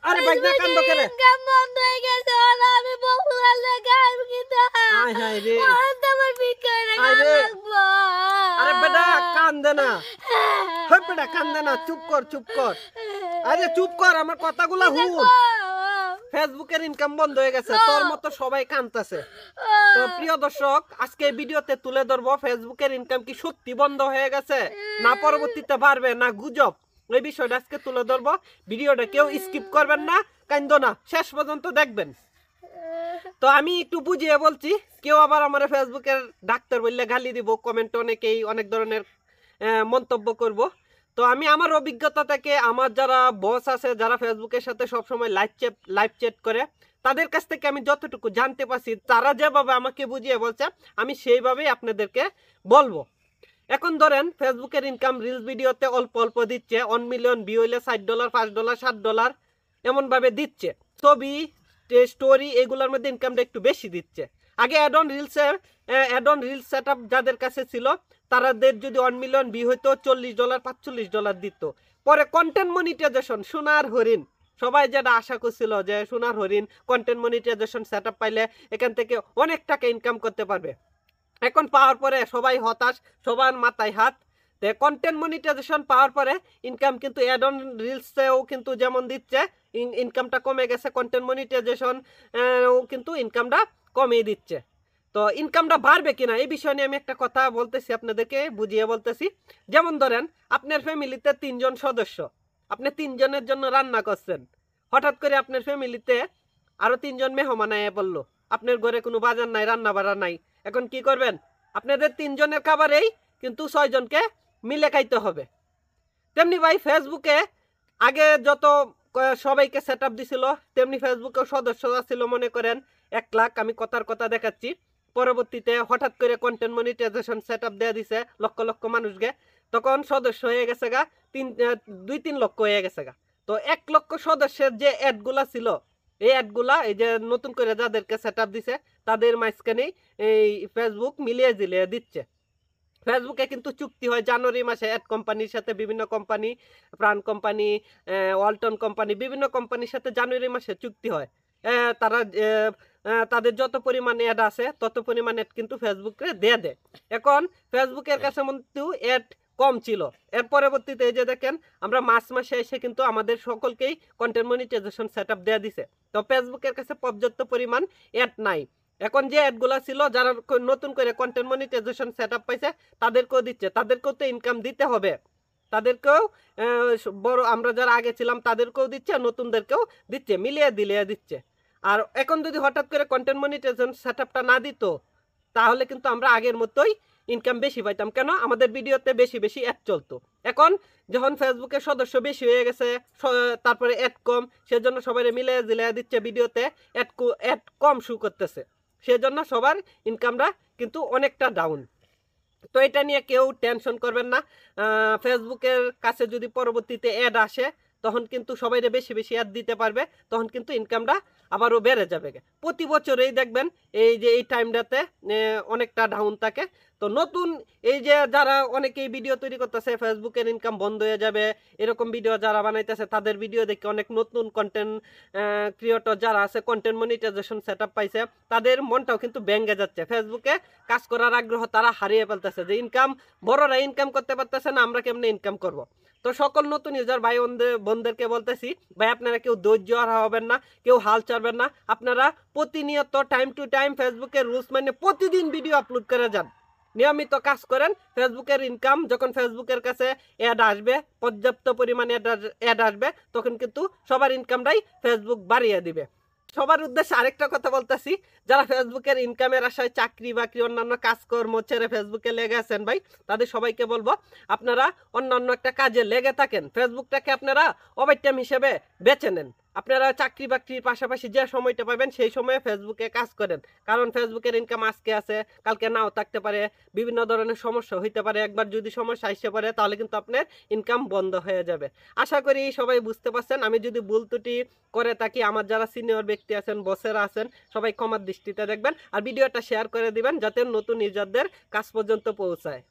আরে বাইক না কান্দ কেরে ইনকাম বন্ধ হয়ে গেছে ওরা আমি বকুলার লেগে আমি কিন্তু আয় হায় রে আমার বিকার আয় রে লাগবো আরে বেটা কান্দে না হে বেটা কান্দে না চুপ কর আরে চুপ কর আমার কথাগুলা হুন ফেসবুকের ইনকাম বন্ধ হয়ে গেছে তোর মতো সবাই কাঁদতেছে তো প্রিয় দর্শক আজকে এই ভিডিওতে তুলে ধরবো ফেসবুকের ইনকাম কি সত্যি বন্ধ হয়ে গেছে না পরবর্তীতে বাড়বে না গুজব এই বিষয়টা আজকে তুলে ধরবো ভিডিওটা কেউ স্কিপ করবেন না কান্দো না শেষ পর্যন্ত দেখবেন তো আমি একটু বুঝিয়ে বলছি কেউ আবার আমার ফেসবুকের ডাক্তার বললে গালি দিব কমেন্ট অনেকেই অনেক ধরনের মন্তব্য করব তো আমি আমার অভিজ্ঞতা থেকে আমার যারা বস আছে যারা ফেসবুকের সাথে সবসময় লাইভ চ্যাট করে তাদের কাছ থেকে আমি যতটুকু জানতে পারছি তারা যেভাবে আমাকে বুঝিয়ে বলছে আমি সেইভাবেই আপনাদেরকে বলবো এখন ধরেন ফেসবুকের ইনকাম রিলস ভিডিওতে অল্প অল্প দিচ্ছে 1 মিলিয়ন ভিউ হইলে $60 $5 $7 এমনভাবে দিচ্ছে ছবি স্টোরি এগুলোর মধ্যে ইনকামটা একটু বেশি দিচ্ছে আগে ad on reels set up যাদের কাছে ছিল তাদের যদি 1 মিলিয়ন ভিউ হইতো $40 $45 দিত পরে কন্টেন্ট মনিটাইজেশন সোনার হরিণ সবাই যেটা আশা করছিল যে সোনার হরিণ কন্টেন্ট মনিটাইজেশন সেট আপ পাইলে এখান থেকে অনেক টাকা ইনকাম করতে পারবে এখন পাওয়ার পরে সবাই হতাশ সবার মাথায় হাত কন্টেন্ট মনিটাইজেশন পাওয়ার পরে ইনকাম কিন্তু অ্যাড অন রিলসেও কিন্তু যেমন দিচ্ছে ইনকামটা কমে গেছে কন্টেন্ট মনিটাইজেশন কিন্তু ইনকামটা কমিয়ে দিচ্ছে তো ইনকামটা বাড়বে কিনা এই বিষয় নিয়ে আমি একটা কথা বলতেছি আপনাদেরকে বুঝিয়ে বলতেছি যেমন ধরেন আপনার ফ্যামিলিতে 3 জন সদস্য আপনি 3 জনের জন্য রান্না করছেন হঠাৎ করে আপনার ফ্যামিলিতে আরো 3 জন মেহমান আয়া পড়লো আপনার ঘরে কোনো বাজার নাই রান্না বাড়া নাই এখন কি করবেন আপনাদের 3 জনের খাবারেই কিন্তু 6 জনকে মিলে খাইতে হবে তেমনি ভাই ফেসবুকে আগে যত সবাইকে সেট আপ দিছিল তেমনি ফেসবুকেও সদস্য ছিল মনে করেন 1 লাখ আমি কথা দেখাচ্ছি পরবর্তীতে হঠাৎ করে কন্টেন্ট মনিটাইজেশন সেট আপ দেওয়া দিছে লক্ষ লক্ষ মানুষকে তখন সদস্য হয়ে গেছে গা 2-3 লক্ষ হয়ে গেছে গা তো 1 লক্ষ সদস্যের যে অ্যাডগুলা ছিল এই অ্যাডগুলা এই যে নতুন করে যাদেরকে সেট আপ দিছে তাদের মাঝখানেই এই ফেসবুক মিলিয়ে জিলিয়ে দিচ্ছে ফেসবুকে কিন্তু চুক্তি হয় জানুয়ারি মাসে অ্যাড কোম্পানির সাথে বিভিন্ন কোম্পানি প্রাণ কোম্পানি ওয়ালটন কোম্পানি বিভিন্ন কোম্পানির সাথে জানুয়ারি মাসে চুক্তি হয় তারা তাদের যত পরিমাণ অ্যাড আছে তত পরিমাণ অ্যাড কিন্তু ফেসবুকে দিয়ে দেয় এখন ফেসবুকের কাছে কিন্তু অ্যাড কম ছিল এর পরবর্তীতে এই যে দেখেন আমরা মার্চ মাসে এসে কিন্তু আমাদের সকলকেই কন্টেন্ট মনিটাইজেশন সেট আপ দেওয়া দিছে তো ফেসবুকের কাছে পর্যাপ্ত পরিমাণ অ্যাড নাই এখন যে অ্যাডগুলো ছিল যারা নতুন করে কন্টেন্ট মনিটাইজেশন সেট আপ পাইছে তাদেরকেও দিচ্ছে তাদেরকেও তো ইনকাম দিতে হবে তাদেরকেও বড় আমরা যারা আগে ছিলাম তাদেরকেও দিচ্ছে নতুনদেরকেও দিচ্ছে মিলিয়ে দিলিয়ে দিচ্ছে আর এখন যদি হঠাৎ করে কন্টেন্ট মনিটাইজেশন সেট আপটা না দিত তাহলে কিন্তু আমরা আগের মতোই ইনকাম বেশি পাইতাম কেন আমাদের ভিডিওতে বেশি বেশি অ্যাড চলতো এখন যখন ফেসবুকের সদস্য বেশি হয়ে গেছে তারপরে অ্যাড কম সেজন্য সবাই মিলে জিলিয়ে দিচ্ছে ভিডিওতে অ্যাড কম শু করতেছে সেজন্য সবার ইনকামটা কিন্তু অনেকটা ডাউন তো এটা নিয়ে কেউ টেনশন করবেন না ফেসবুকের কাছে যদি পরবর্তীতে অ্যাড আসে তখন কিন্তু সবাই বেশি বেশি অ্যাড দিতে পারবে তখন কিন্তু ইনকামটা আবারও বেড়ে যাবে প্রতি বছরেই দেখবেন এই যে এই টাইমটাতে অনেকটা ডাউন থাকে তো নতুন এই যে যারা অনেকেই ভিডিও তৈরি করতেছে ফেসবুকের ইনকাম বন্ধ হয়ে যাবে এরকম ভিডিও যারা বানাইতেছে তাদের ভিডিও দেখে অনেক নতুন কন্টেন্ট ক্রিয়েটর যারা আছে কন্টেন্ট মনিটাইজেশন সেট আপ পাইছে তাদের মনটাও কিন্তু ভেঙে যাচ্ছে ফেসবুকে কাজ করার আগ্রহ তারা হারিয়ে ফেলতেছে যে ইনকাম বড়রা ইনকাম করতে পারতেছে না আমরা কেমনে ইনকাম করব তো সকল নতুন ইউজার ভাই বোনদেরকে বলতেছি ভাই আপনারা কেউ ধৈর্য হারাবেন না কেউ হাল ছাড়বেন না আপনারা প্রতিনিয়ত টাইম টু টাইম ফেসবুকের রুলস মানে প্রতিদিন ভিডিও আপলোড করে যান নিয়মিত কাজ করেন ফেসবুকের ইনকাম যখন ফেসবুকের কাছে অ্যাড আসবে পর্যাপ্ত পরিমাণে অ্যাড আসবে তখন কিন্তু সবার ইনকামটাই ফেসবুক বাড়িয়ে দিবে সবার উদ্দেশ্যে আরেকটা কথা বলতেছি যারা ফেসবুকের ইনকামের আশায় চাকরি বাকরি অন্যান্য কাজকর্ম ছেড়ে ফেসবুকে লেগে আছেন ভাই তাদের সবাইকে বলবো আপনারা অন্যান্য একটা কাজে লেগে থাকেন ফেসবুকটাকে আপনারা ওভারটাইম হিসেবে বেছে নেন আপনারা চাকরি বাকরির পাশাপাশি যে সময়টা পাবেন সেই সময়ে ফেসবুকে কাজ করেন কারণ ফেসবুকের ইনকাম আজকে আছে কালকে নাও থাকতে পারে বিভিন্ন ধরনের সমস্যা হইতে পারে একবার যদি সমস্যা আসতে পারে তাহলে কিন্তু আপনার ইনকাম বন্ধ হয়ে যাবে আশা করি সবাই বুঝতে পারছেন আমি যদি ভুল ত্রুটি করে থাকি আমার যারা সিনিয়র ব্যক্তি আছেন বসেরা আছেন সবাই ক্ষমার দৃষ্টিতে দেখবেন আর ভিডিওটা শেয়ার করে দিবেন যাতে নতুন ইউজারদের কাজ পর্যন্ত পৌঁছায়